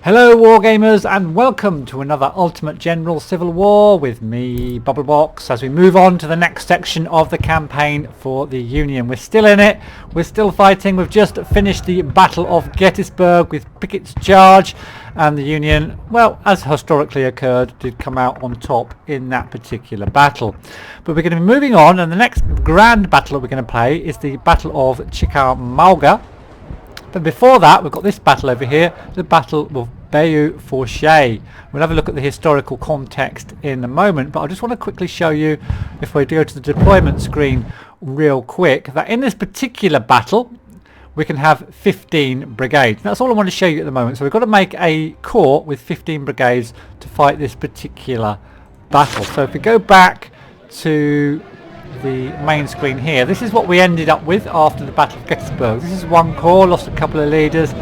Hello Wargamers, and welcome to another Ultimate General Civil War with me, Bubblebox, as we move on to the next section of the campaign for the Union. We're still in it, we're still fighting. We've just finished the Battle of Gettysburg with Pickett's charge, and the Union, well, as historically occurred, did come out on top in that particular battle. But we're going to be moving on, and the next grand battle that we're going to play is the Battle of Chickamauga. But before that, we've got this battle over here, the Battle of Bayou, Fourche. We'll have a look at the historical context in a moment, but I just want to quickly show you, if we go to the deployment screen real quick, that in this particular battle, we can have 15 brigades. That's all I want to show you at the moment. So we've got to make a corps with 15 brigades to fight this particular battle. So if we go back to the main screen here, this is what we ended up with after the Battle of Gettysburg. This is one corps, lost a couple of leaders,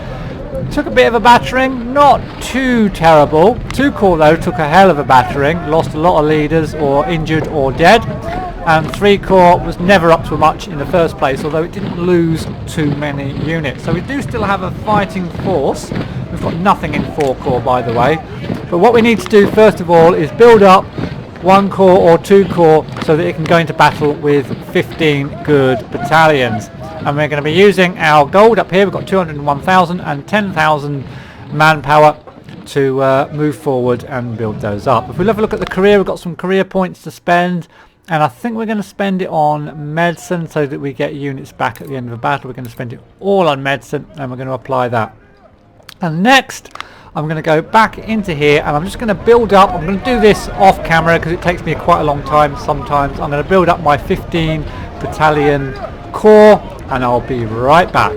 took a bit of a battering, not too terrible. Two corps though took a hell of a battering, lost a lot of leaders or injured or dead, and three corps was never up to much in the first place, although it didn't lose too many units. So we do still have a fighting force. We've got nothing in four corps, by the way, but what we need to do first of all is build up one corps or two corps so that it can go into battle with 15 good battalions. And we're going to be using our gold up here. We've got 201,000 and 10,000 manpower to move forward and build those up. If we have a look at the career, we've got some career points to spend, and I think we're going to spend it on medicine so that we get units back at the end of a battle. We're going to spend it all on medicine, and we're going to apply that. And next, I'm going to go back into here, and I'm just going to build up. I'm going to do this off camera because it takes me quite a long time sometimes. I'm going to build up my 15 battalion corps, and I'll be right back.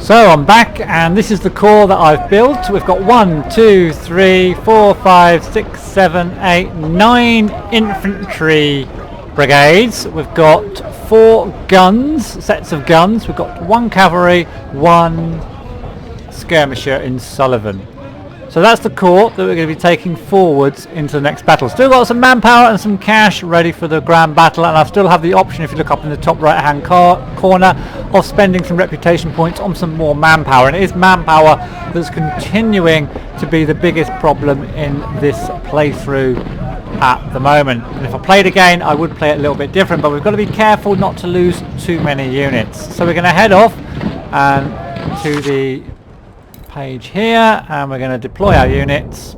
So I'm back, and this is the corps that I've built. We've got 1, 2, 3, 4, 5, 6, 7, 8, 9 infantry brigades. We've got 4 guns, sets of guns. We've got 1 cavalry, 1 skirmisher in Sullivan. So that's the corps that we're going to be taking forwards into the next battle. Still got some manpower and some cash ready for the grand battle, and I still have the option, if you look up in the top right hand corner, of spending some reputation points on some more manpower. And it is manpower that's continuing to be the biggest problem in this playthrough at the moment. And if I played again, I would play it a little bit different, but we've got to be careful not to lose too many units. So we're going to head off and to the page here, and we're going to deploy our units,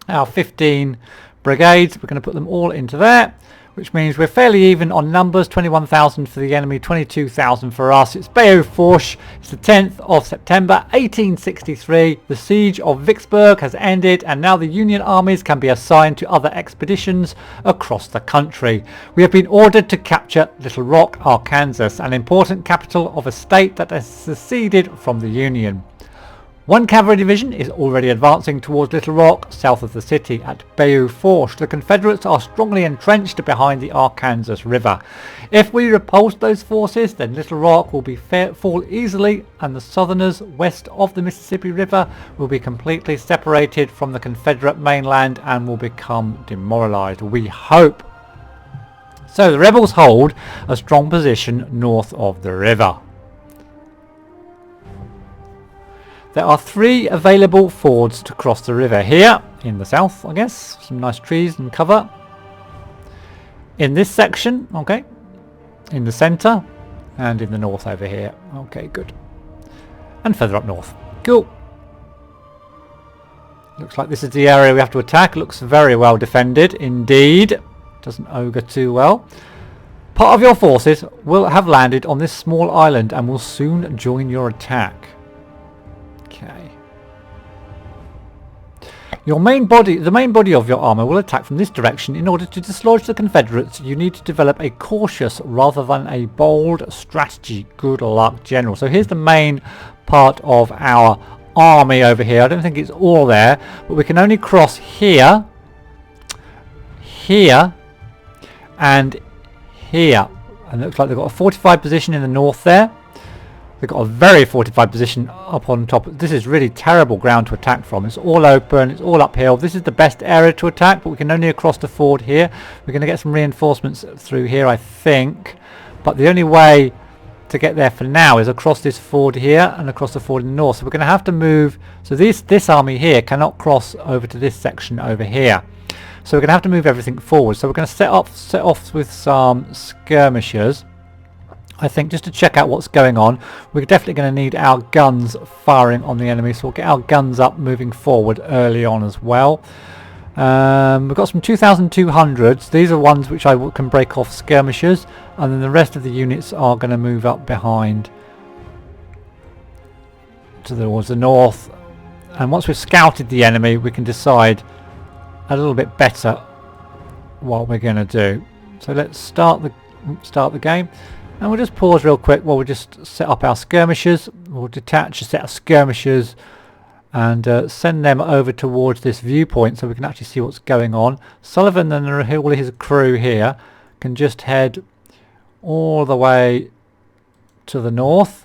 our 15 brigades. We're going to put them all into there, which means we're fairly even on numbers. 21,000 for the enemy, 22,000 for us. It's Bayou, Fourche. It's the 10th of September 1863. The siege of Vicksburg has ended, and now the Union armies can be assigned to other expeditions across the country. We have been ordered to capture Little Rock, Arkansas, an important capital of a state that has seceded from the Union. 1 cavalry division is already advancing towards Little Rock, south of the city at Bayou, Fourche. The Confederates are strongly entrenched behind the Arkansas River. If we repulse those forces, then Little Rock will fall easily, and the Southerners west of the Mississippi River will be completely separated from the Confederate mainland and will become demoralized. We hope. So the rebels hold a strong position north of the river. There are 3 available fords to cross the river. Here in the south, I guess, some nice trees and cover. In this section, okay, in the centre, and in the north over here. Okay, good. And further up north. Cool. Looks like this is the area we have to attack. Looks very well defended indeed. Doesn't ogre too well. Part of your forces will have landed on this small island and will soon join your attack. Okay. The main body of your armour will attack from this direction. In order to dislodge the Confederates, you need to develop a cautious rather than a bold strategy. Good luck, General. So here's the main part of our army over here. I don't think it's all there, but we can only cross here, here, and here. And it looks like they've got a fortified position in the north there. They've got a very fortified position up on top. This is really terrible ground to attack from. It's all open, it's all uphill. This is the best area to attack, but we can only cross the ford here. We're going to get some reinforcements through here, I think. But the only way to get there for now is across this ford here and across the ford in the north. So we're going to have to move. So this army here cannot cross over to this section over here. So we're going to have to move everything forward. So we're going to set off with some skirmishers, I think, just to check out what's going on. We're definitely going to need our guns firing on the enemy, so we'll get our guns up moving forward early on as well. We've got some 2,200s. These are ones which I can break off skirmishers, and then the rest of the units are going to move up behind towards the north. And once we've scouted the enemy, we can decide a little bit better what we're going to do. So let's start the game, and we'll just pause real quick while we just set up our skirmishers. We'll detach a set of skirmishers and send them over towards this viewpoint so we can actually see what's going on. Sullivan and all his crew here can just head all the way to the north,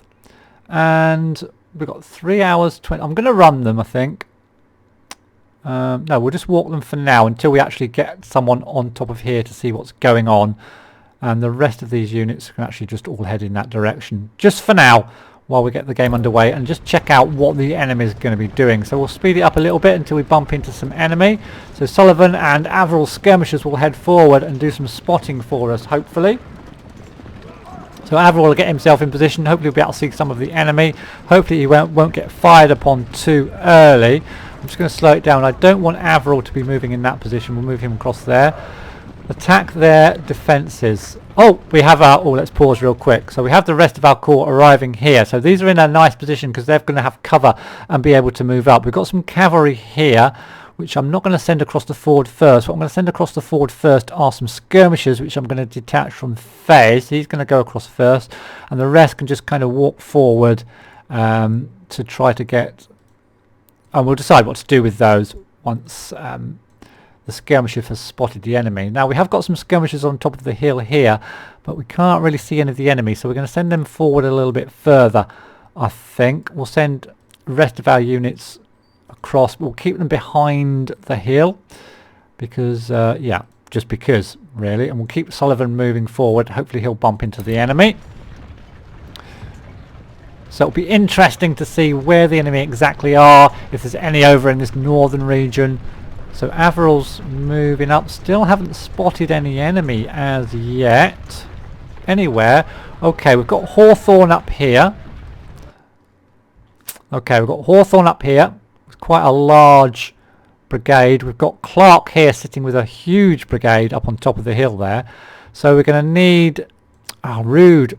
and we've got 3 hours 20. I'm going to run them, I think. No, we'll just walk them for now until we actually get someone on top of here to see what's going on, and the rest of these units can actually just all head in that direction just for now while we get the game underway and just check out what the enemy is going to be doing. So we'll speed it up a little bit until we bump into some enemy. So Sullivan and Averill's skirmishers will head forward and do some spotting for us, hopefully. So Averill will get himself in position. Hopefully we'll be able to see some of the enemy. Hopefully he won't get fired upon too early. I'm just going to slow it down. I don't want Averill to be moving in that position. We'll move him across there. Attack their defences. Oh, we have our... Oh, let's pause real quick. So we have the rest of our corps arriving here. So these are in a nice position because they're going to have cover and be able to move up. We've got some cavalry here, which I'm not going to send across the ford first. What I'm going to send across the ford first are some skirmishers, which I'm going to detach from Fez. He's going to go across first, and the rest can just kind of walk forward to try to get... And we'll decide what to do with those once the skirmisher has spotted the enemy. Now we have got some skirmishers on top of the hill here, but we can't really see any of the enemy, so we're going to send them forward a little bit further, I think. We'll send the rest of our units across. We'll keep them behind the hill because, yeah, just because, really. And we'll keep Sullivan moving forward. Hopefully he'll bump into the enemy. So it'll be interesting to see where the enemy exactly are, if there's any over in this northern region. So Averill's moving up. Still haven't spotted any enemy as yet. Anywhere. Okay, we've got Hawthorne up here. Okay, we've got Hawthorne up here. It's quite a large brigade. We've got Clark here sitting with a huge brigade up on top of the hill there. So we're going to need... Rude.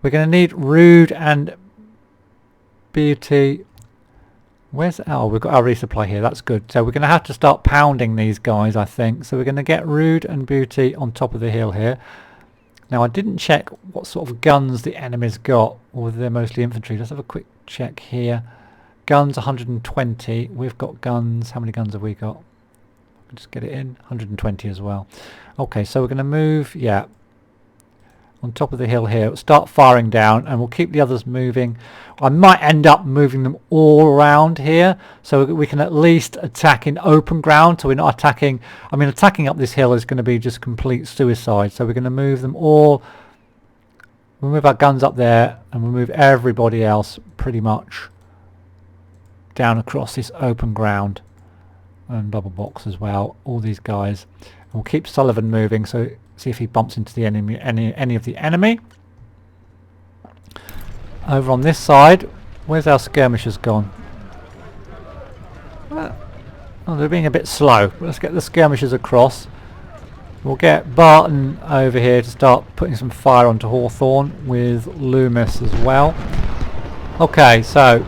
We're going to need Rude and Beauty. Where's... Oh, we've got our resupply here. That's good. So we're going to have to start pounding these guys, I think. So we're going to get Rude and Beauty on top of the hill here. Now, I didn't check what sort of guns the enemy's got, or whether they're mostly infantry. Let's have a quick check here. Guns 120. We've got guns. How many guns have we got? Just get it in. 120 as well. Okay, so we're going to move, yeah, on top of the hill here. We'll start firing down, and we'll keep the others moving. I might end up moving them all around here, so we can at least attack in open ground, so we're not attacking... I mean, attacking up this hill is going to be just complete suicide, so we're going to move them all... We'll move our guns up there, and we'll move everybody else pretty much down across this open ground. And Bubblebox as well, all these guys. And we'll keep Sullivan moving, so see if he bumps into the enemy, any of the enemy. Over on this side, where's our skirmishers gone? Well, oh, they're being a bit slow. Let's get the skirmishers across. We'll get Barton over here to start putting some fire onto Hawthorne with Loomis as well. Okay, so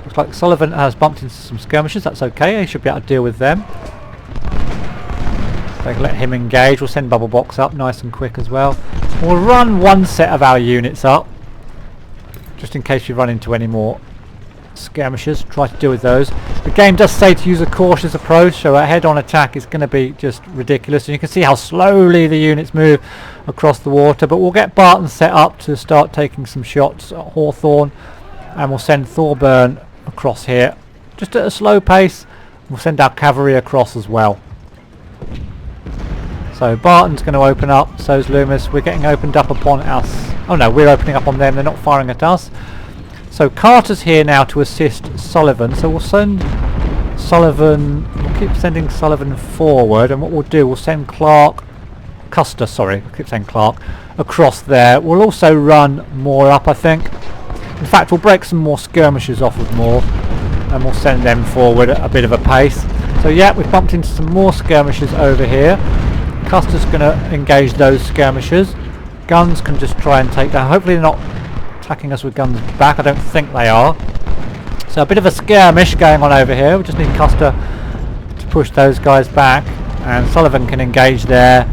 looks like Sullivan has bumped into some skirmishers. That's okay. He should be able to deal with them. So let him engage. We'll send Bubblebox up nice and quick as well. We'll run one set of our units up, just in case we run into any more skirmishers. Try to deal with those. The game does say to use a cautious approach, so a head-on attack is going to be just ridiculous. And you can see how slowly the units move across the water. But we'll get Barton set up to start taking some shots at Hawthorne, and we'll send Thorburn across here, just at a slow pace. We'll send our cavalry across as well. So Barton's going to open up, so's Loomis. We're getting opened up upon us. Oh no, we're opening up on them, they're not firing at us. So Carter's here now to assist Sullivan, so we'll send Sullivan, we'll keep sending Sullivan forward, and what we'll do, we'll send Custer, sorry, I keep saying Clark, across there. We'll also run Moore up, I think. In fact, we'll break some more skirmishers off of Moore, and we'll send them forward at a bit of a pace. So yeah, we've bumped into some more skirmishers over here. Custer's going to engage those skirmishers. Guns can just try and take down. Hopefully they're not attacking us with guns back. I don't think they are. So a bit of a skirmish going on over here. We just need Custer to push those guys back, and Sullivan can engage there.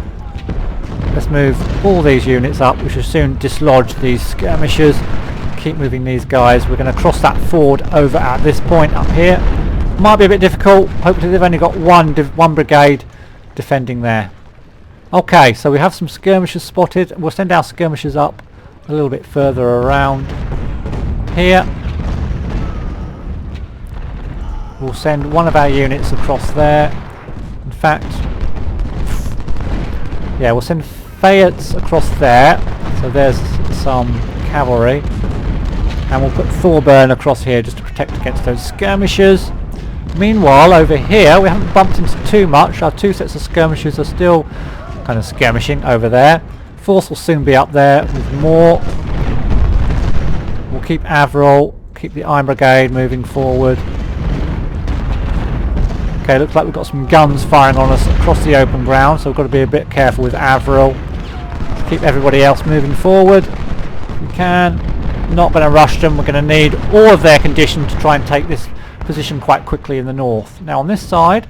Let's move all these units up. We should soon dislodge these skirmishers. Keep moving these guys. We're going to cross that ford over at this point up here. Might be a bit difficult. Hopefully they've only got one brigade defending there. Okay, so we have some skirmishers spotted. We'll send our skirmishers up a little bit further around here. We'll send one of our units across there. In fact, yeah, we'll send Fayettes across there. So there's some cavalry. And we'll put Thorburn across here just to protect against those skirmishers. Meanwhile, over here, we haven't bumped into too much. Our two sets of skirmishers are still kind of skirmishing over there. Force will soon be up there with more. We'll keep Averell, keep the Iron Brigade moving forward. Okay, looks like we've got some guns firing on us across the open ground, so we've got to be a bit careful with Averell. Keep everybody else moving forward if we can. Not going to rush them. We're going to need all of their condition to try and take this position quite quickly in the north. Now on this side,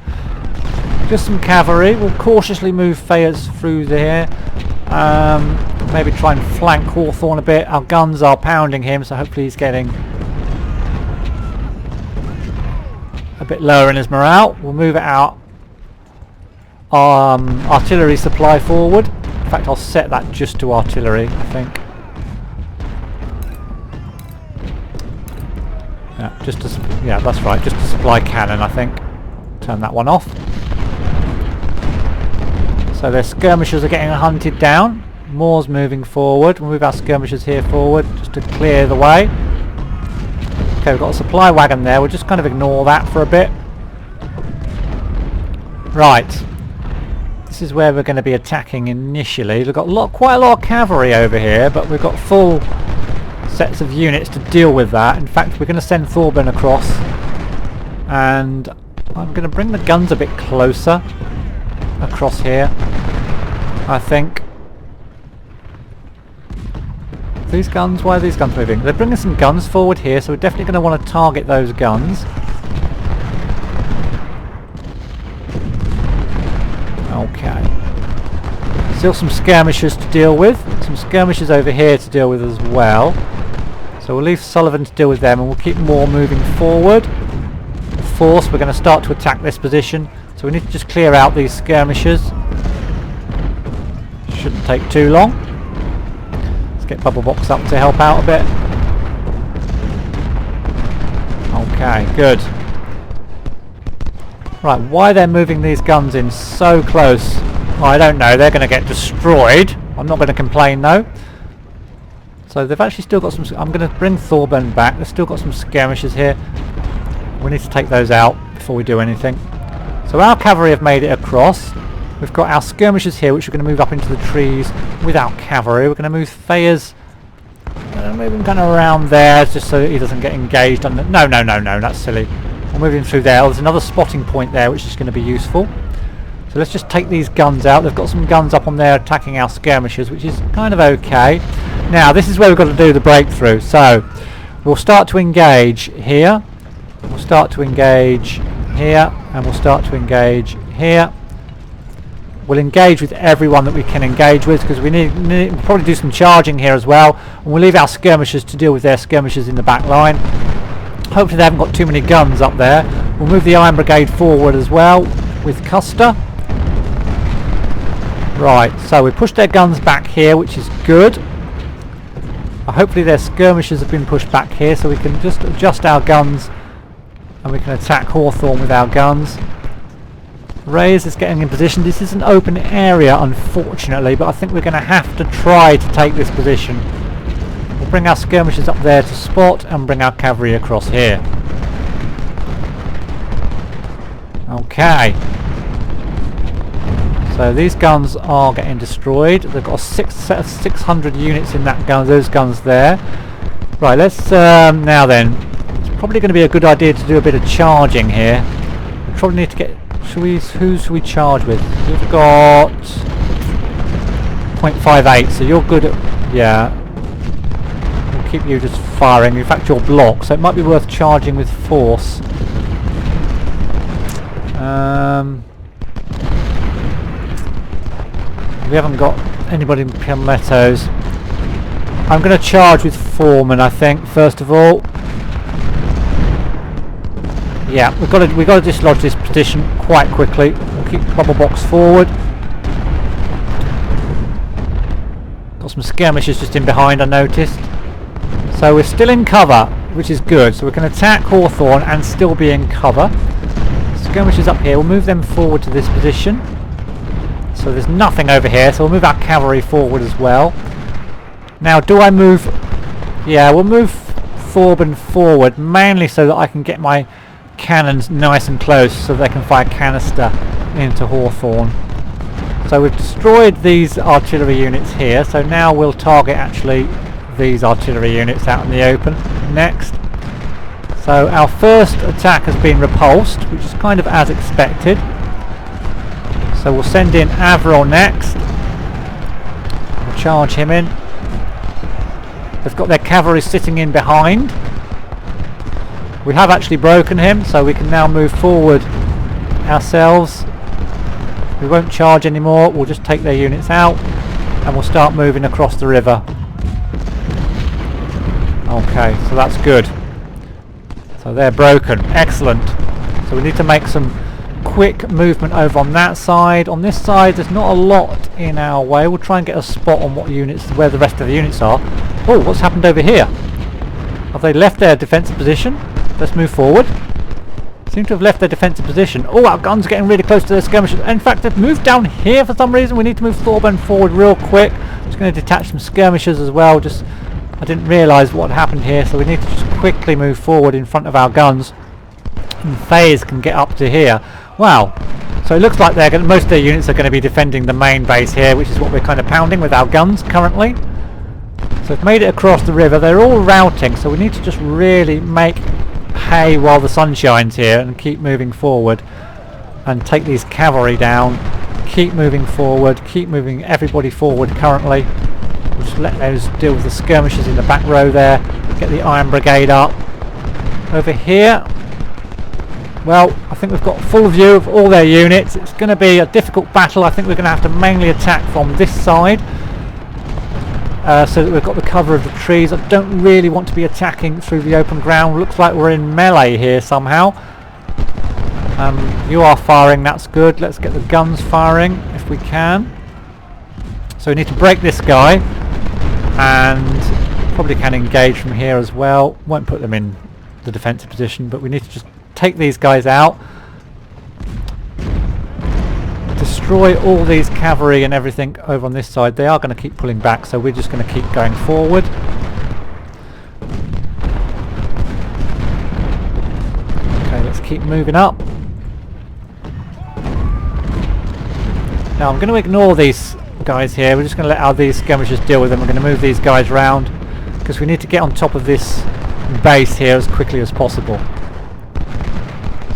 just some cavalry. We'll cautiously move Fayers through there. Maybe try and flank Hawthorne a bit. Our guns are pounding him, so hopefully he's getting a bit lower in his morale. We'll move our artillery supply forward. In fact, I'll set that just to artillery, I think. Yeah, that's right, just to supply cannon, I think. Turn that one off. So their skirmishers are getting hunted down. Moore's moving forward. We'll move our skirmishers here forward just to clear the way. Okay, we've got a supply wagon there. We'll just kind of ignore that for a bit. Right. This is where we're going to be attacking initially. We've got quite a lot of cavalry over here, but we've got full sets of units to deal with that. In fact, we're going to send Thorburn across, and I'm going to bring the guns a bit closer across here, I think. These guns, why are these guns moving? They're bringing some guns forward here, so we're definitely going to want to target those guns. Okay. Still some skirmishers to deal with. Some skirmishers over here to deal with as well. So we'll leave Sullivan to deal with them, and we'll keep Moore moving forward. Force, we're going to start to attack this position. So we need to just clear out these skirmishers. Shouldn't take too long. Let's get Bubblebox up to help out a bit. Okay, good. Right, why they're moving these guns in so close, I don't know. They're going to get destroyed. I'm not going to complain though. So they've actually still got some... I'm going to bring Thorburn back. They've still got some skirmishers here. We need to take those out before we do anything. So our cavalry have made it across. We've got our skirmishers here, which are going to move up into the trees with our cavalry. We're going to move Fayers. Move him kind of around there, just so that he doesn't get engaged. No, that's silly. We'll move him through there. There's another spotting point there, which is going to be useful. So let's just take these guns out. They've got some guns up on there attacking our skirmishers, which is kind of okay. Now, this is where we've got to do the breakthrough. So, we'll start to engage here. We'll start to engage here. And we'll start to engage here. We'll engage with everyone that we can engage with, because we'll probably do some charging here as well. And we'll leave our skirmishers to deal with their skirmishers in the back line. Hopefully they haven't got too many guns up there. We'll move the Iron Brigade forward as well with Custer. Right, so we pushed their guns back here, which is good. Hopefully their skirmishers have been pushed back here, so we can just adjust our guns and we can attack Hawthorne with our guns. Reyes is getting in position. This is an open area, unfortunately, but I think we're going to have to try to take this position. We'll bring our skirmishers up there to spot and bring our cavalry across here. Okay. So these guns are getting destroyed. They've got a set of 600 units in that gun. Those guns there. Right. Let's now then. It's probably going to be a good idea to do a bit of charging here. We probably need to get. Who should we charge with? You've got 0.58. So you're good at. Yeah. We'll keep you just firing. In fact, you're blocked. So it might be worth charging with force. We haven't got anybody in Palmettos. I'm going to charge with Foreman, I think, first of all. Yeah, we've got to dislodge this position quite quickly. We'll keep Bubblebox forward. Got some skirmishers just in behind, I noticed. So we're still in cover, which is good. So we can attack Hawthorne and still be in cover. Skirmishers up here. We'll move them forward to this position. So there's nothing over here, so we'll move our cavalry forward as well. Now, do I move... Yeah, we'll move Thorben forward, mainly so that I can get my cannons nice and close so they can fire canister into Hawthorne. So we've destroyed these artillery units here, so now we'll target actually these artillery units out in the open next. So our first attack has been repulsed, which is kind of as expected. So we'll send in Averil next. We'll charge him in. They've got their cavalry sitting in behind. We have actually broken him, so we can now move forward ourselves. We won't charge anymore. We'll just take their units out and we'll start moving across the river. Okay, so that's good. So they're broken. Excellent. So we need to make some quick movement over on that side. On this side there's not a lot in our way. We'll try and get a spot on what units, where the rest of the units are. Oh, what's happened over here? Have they left their defensive position? Let's move forward. Seem to have left their defensive position. Oh, our guns are getting really close to their skirmishers. In fact, they've moved down here for some reason. We need to move Thorben forward real quick. Just going to detach some skirmishers as well. Just, I didn't realise what happened here, so we need to just quickly move forward in front of our guns. And Faze can get up to here. Wow. So it looks like most of their units are going to be defending the main base here, which is what we're kind of pounding with our guns currently. So we've made it across the river. They're all routing, so we need to just really make hay while the sun shines here and keep moving forward and take these cavalry down. Keep moving forward, keep moving everybody forward currently. We'll just let those deal with the skirmishers in the back row there. Get the Iron Brigade up. Over here, well, I think we've got full view of all their units. It's going to be a difficult battle. I think we're going to have to mainly attack from this side. So that we've got the cover of the trees. I don't really want to be attacking through the open ground. Looks like we're in melee here somehow. You are firing, that's good. Let's get the guns firing if we can. So we need to break this guy, and probably can engage from here as well. Won't put them in the defensive position, but we need to just take these guys out. Destroy all these cavalry and everything over on this side. They are going to keep pulling back, so we're just going to keep going forward. Okay, let's keep moving up. Now I'm going to ignore these guys here. We're just going to let these skirmishers deal with them. We're going to move these guys round because we need to get on top of this base here as quickly as possible.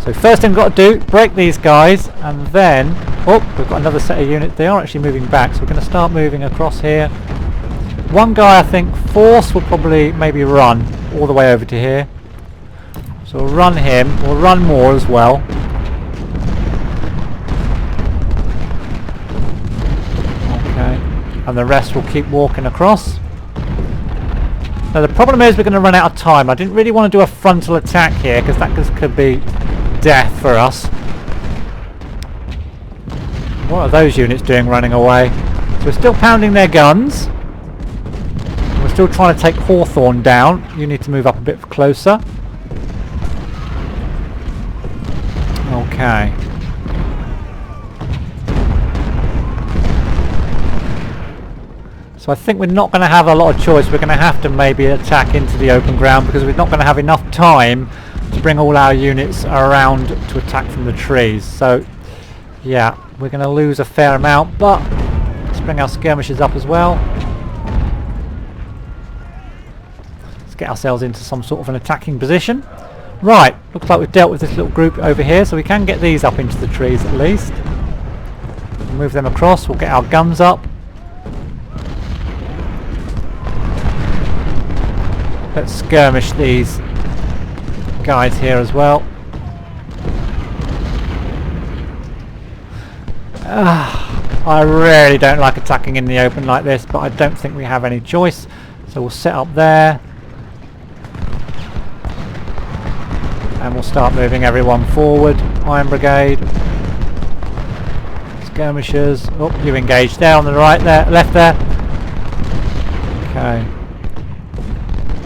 So first thing we've got to do, break these guys, and then oh, we've got another set of units. They are actually moving back, so we're going to start moving across here. One guy, I think, Fourche will probably maybe run all the way over to here. So we'll run him. We'll run more as well. Okay, and the rest will keep walking across. Now the problem is we're going to run out of time. I didn't really want to do a frontal attack here because that could be death for us. What are those units doing running away? So we're still pounding their guns. We're still trying to take Hawthorne down. You need to move up a bit closer. Okay. So I think we're not going to have a lot of choice. We're going to have to maybe attack into the open ground because we're not going to have enough time to bring all our units around to attack from the trees. So yeah, we're going to lose a fair amount, but let's bring our skirmishers up as well. Let's get ourselves into some sort of an attacking position. Right, looks like we've dealt with this little group over here, so we can get these up into the trees at least. Move them across, we'll get our guns up. Let's skirmish these guys here as well. I really don't like attacking in the open like this, but I don't think we have any choice. So we'll set up there. And we'll start moving everyone forward. Iron Brigade. Skirmishers. Oh, you engaged there on the right there, left there. Okay.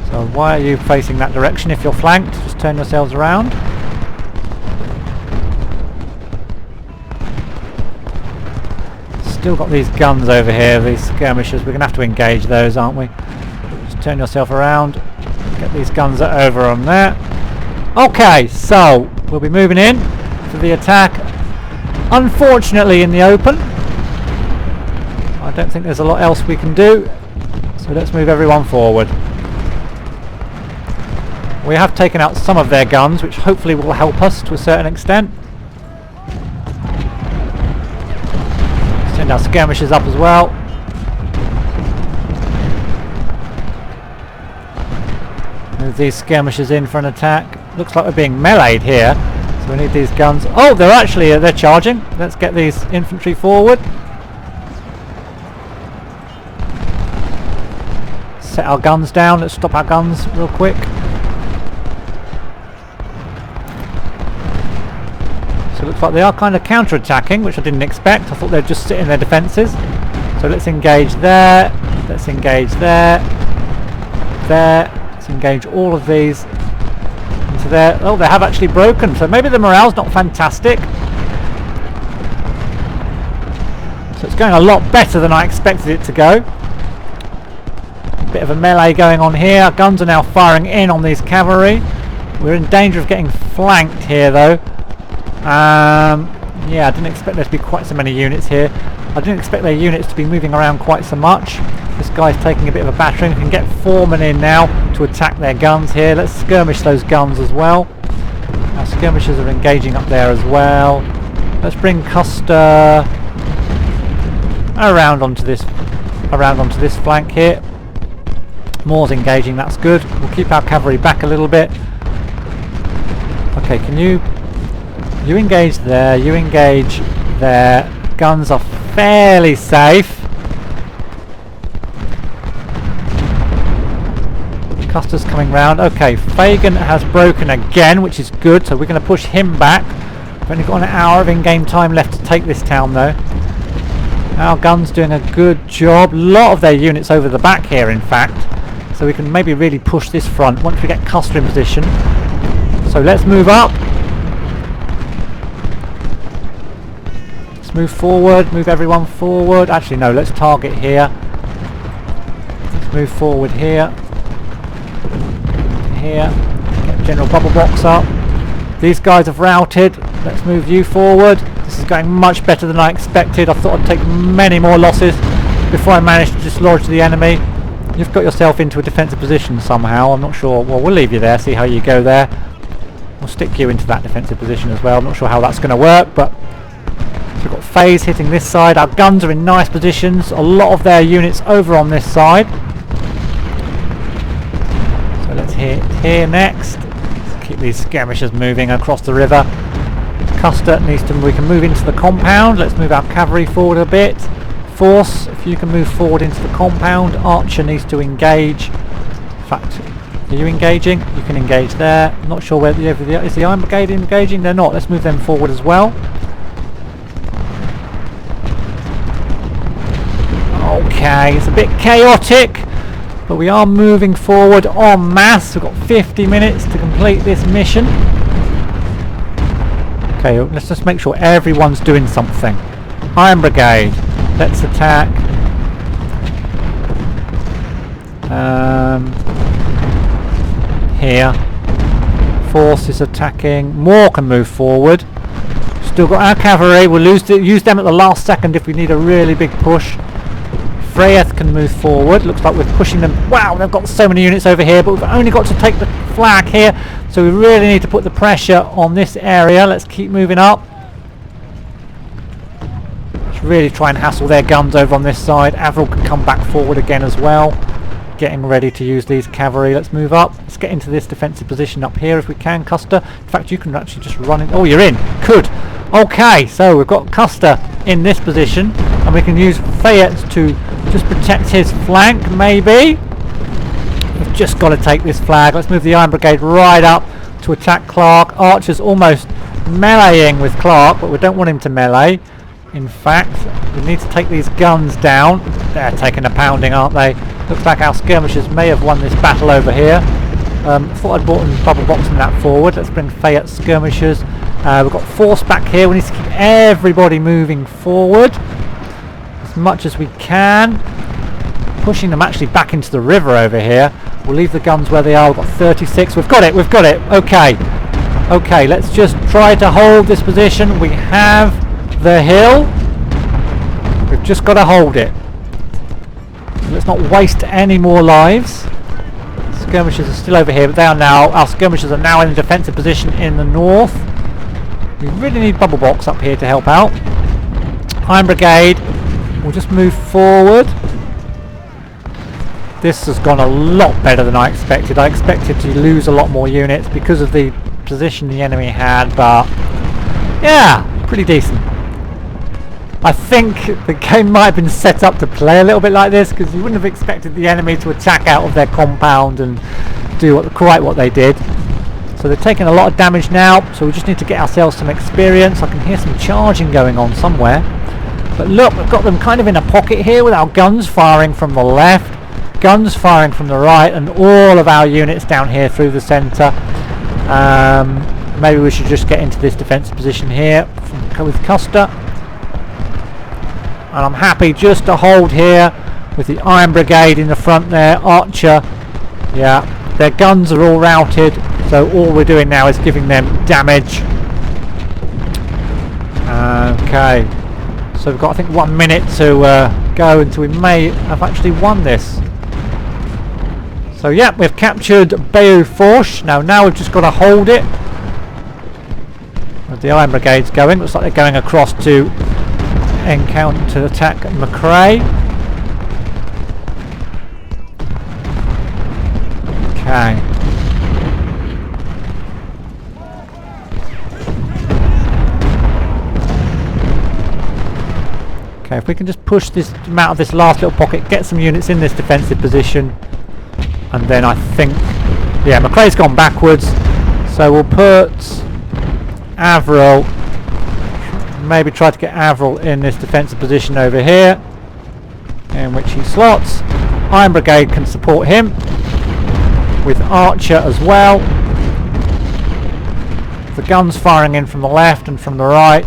So why are you facing that direction if you're flanked? Just turn yourselves around. Still got these guns over here, these skirmishers. We're going to have to engage those, aren't we? Just turn yourself around. Get these guns over on there. Okay, so we'll be moving in for the attack. Unfortunately in the open. I don't think there's a lot else we can do. So let's move everyone forward. We have taken out some of their guns, which hopefully will help us to a certain extent. Send our skirmishers up as well. Move these skirmishers in for an attack. Looks like we're being meleeed here, so we need these guns. Oh, they're charging. Let's get these infantry forward. Set our guns down. Let's stop our guns real quick. So it looks like they are kind of counter-attacking, which I didn't expect. I thought they'd just sit in their defences. So let's engage there. Let's engage there. There. Let's engage all of these into there. Oh, they have actually broken. So maybe the morale's not fantastic. So it's going a lot better than I expected it to go. Bit of a melee going on here. Our guns are now firing in on these cavalry. We're in danger of getting flanked here though. Yeah, I didn't expect there to be quite so many units here. I didn't expect their units to be moving around quite so much. This guy's taking a bit of a battering. We can get foremen in now to attack their guns here. Let's skirmish those guns as well. Our skirmishers are engaging up there as well. Let's bring Custer around onto this flank here. Moore's engaging, that's good. We'll keep our cavalry back a little bit. Okay, can you engage there, you engage there. Guns are fairly safe. Custer's coming round. Okay, Fagan has broken again, which is good, so we're going to push him back. We've only got an hour of in-game time left to take this town though. Our gun's doing a good job. A lot of their units over the back here in fact. So we can maybe really push this front once we get Custer in position. So let's move up. Let's move forward, move everyone forward. Actually no, let's target here. Let's move forward here. Here. Get General Bubblebox up. These guys have routed. Let's move you forward. This is going much better than I expected. I thought I'd take many more losses before I managed to dislodge the enemy. You've got yourself into a defensive position somehow. I'm not sure. Well, we'll leave you there, see how you go there. We'll stick you into that defensive position as well. I'm not sure how that's going to work, but so we've got Phase hitting this side. Our guns are in nice positions. A lot of their units over on this side. So let's hit here next. Let's keep these skirmishers moving across the river. Custer needs to. We can move into the compound. Let's move our cavalry forward a bit. Force, if you can move forward into the compound. Archer needs to engage. In fact, are you engaging? You can engage there. I'm not sure whether is the Iron Brigade engaging? They're not. Let's move them forward as well. Okay, it's a bit chaotic, but we are moving forward en masse. We've got 50 minutes to complete this mission. Okay, let's just make sure everyone's doing something. Iron Brigade, let's attack. Here. Fourche is attacking. More can move forward. Still got our cavalry. We'll use them at the last second if we need a really big push. Freyeth can move forward. Looks like we're pushing them. Wow, they've got so many units over here, but we've only got to take the flag here. So we really need to put the pressure on this area. Let's keep moving up. Let's really try and hassle their guns over on this side. Avril can come back forward again as well. Getting ready to use these cavalry. Let's move up. Let's get into this defensive position up here if we can, Custer. In fact, you can actually just run in. Oh, you're in. Good. Okay, so we've got Custer in this position, and we can use Fayette to just protect his flank, maybe. We've just got to take this flag. Let's move the Iron Brigade right up to attack Clark. Archer's almost meleeing with Clark, but we don't want him to melee. In fact, we need to take these guns down. They're taking a pounding, aren't they? Looks like our skirmishers may have won this battle over here. Thought I'd brought Bubblebox that forward. Let's bring Fayette skirmishers. We've got Fourche back here. We need to keep everybody moving forward as much as we can. Pushing them actually back into the river over here. We'll leave the guns where they are. We've got 36. We've got it. We've got it. Okay. Okay, let's just try to hold this position. We have the hill. We've just got to hold it. Let's not waste any more lives. Skirmishers are still over here, but they are now, our skirmishers are now in a defensive position in the north. We really need Bubblebox up here to help out. Iron Brigade will just move forward. This has gone a lot better than I expected. I expected to lose a lot more units because of the position the enemy had, but yeah, pretty decent. I think the game might have been set up to play a little bit like this, because you wouldn't have expected the enemy to attack out of their compound and do quite what they did. So they're taking a lot of damage now, so we just need to get ourselves some experience. I can hear some charging going on somewhere. But look, we've got them kind of in a pocket here with our guns firing from the left, guns firing from the right, and all of our units down here through the centre. Maybe we should just get into this defensive position here with Custer. And I'm happy just to hold here with the Iron Brigade in the front there. Archer, yeah, their guns are all routed, so all we're doing now is giving them damage. Okay, so we've got I think 1 minute to go until we may have actually won this. So yeah, we've captured Bayou Fourche. Now we've just got to hold it. With the Iron Brigade's going, looks like they're going across to to attack McRae. Okay. Okay, if we can just push this out of this last little pocket, get some units in this defensive position, and then I think, yeah, McRae's gone backwards, so we'll put Avril. Maybe try to get Avril in this defensive position over here, in which he slots. Iron Brigade can support him with Archer as well. The guns firing in from the left and from the right.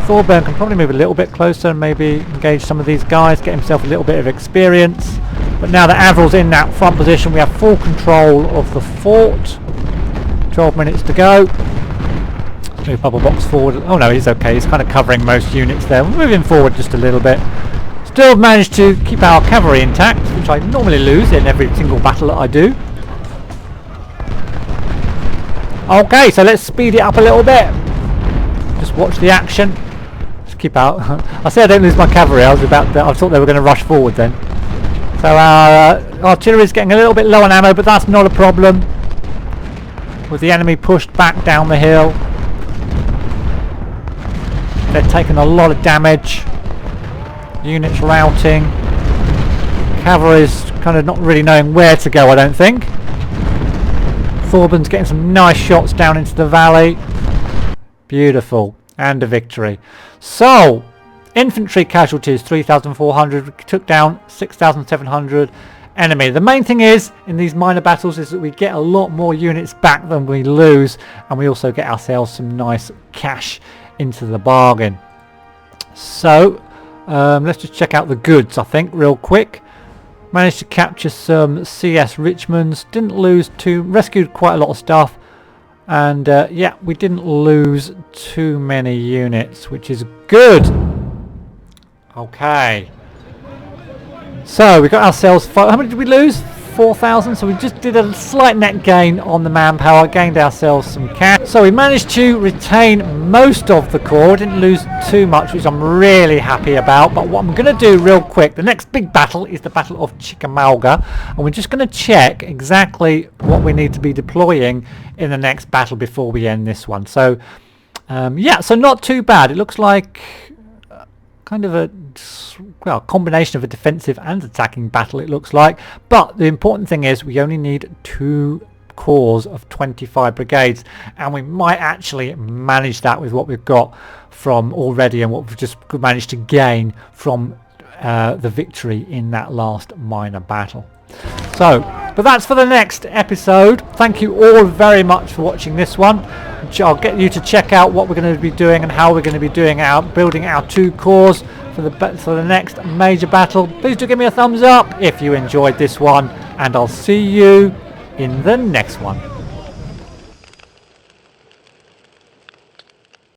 Thorburn can probably move a little bit closer and maybe engage some of these guys, get himself a little bit of experience. But now that Avril's in that front position, we have full control of the fort. 12 minutes to go. Move Bubblebox forward. Oh no, he's okay. He's kind of covering most units there. We're moving forward just a little bit. Still managed to keep our cavalry intact, which I normally lose in every single battle that I do. Okay, so let's speed it up a little bit. Just watch the action. Just keep out. I said I don't lose my cavalry. I thought they were going to rush forward then. So our artillery is getting a little bit low on ammo, but that's not a problem. With the enemy pushed back down the hill. They're taking a lot of damage. Units routing. Cavalry's kind of not really knowing where to go, I don't think. Thorburn's getting some nice shots down into the valley. Beautiful. And a victory. So, infantry casualties 3,400. We took down 6,700 enemy. The main thing is, in these minor battles, is that we get a lot more units back than we lose. And we also get ourselves some nice cash into the bargain. So let's just check out the goods, I think, real quick. Managed to capture some CS Richmonds. Didn't lose too... Rescued quite a lot of stuff. And yeah, we didn't lose too many units, which is good. Okay. So we got ourselves... How many did we lose? 4,000. So we just did a slight net gain on the manpower. Gained ourselves some cash. So we managed to retain most of the core. Didn't lose too much, which I'm really happy about. But what I'm going to do real quick, the next big battle is the Battle of Chickamauga. And we're just going to check exactly what we need to be deploying in the next battle before we end this one. So yeah, so not too bad. It looks like kind of a combination of a defensive and attacking battle, it looks like. But the important thing is we only need 2 corps of 25 brigades, and we might actually manage that with what we've got from already and what we've just managed to gain from the victory in that last minor battle. So, but that's for the next episode. Thank you all very much for watching this one. I'll get you to check out what we're going to be doing and how we're going to be doing building our 2 corps for the next major battle. Please do give me a thumbs up if you enjoyed this one, and I'll see you in the next one.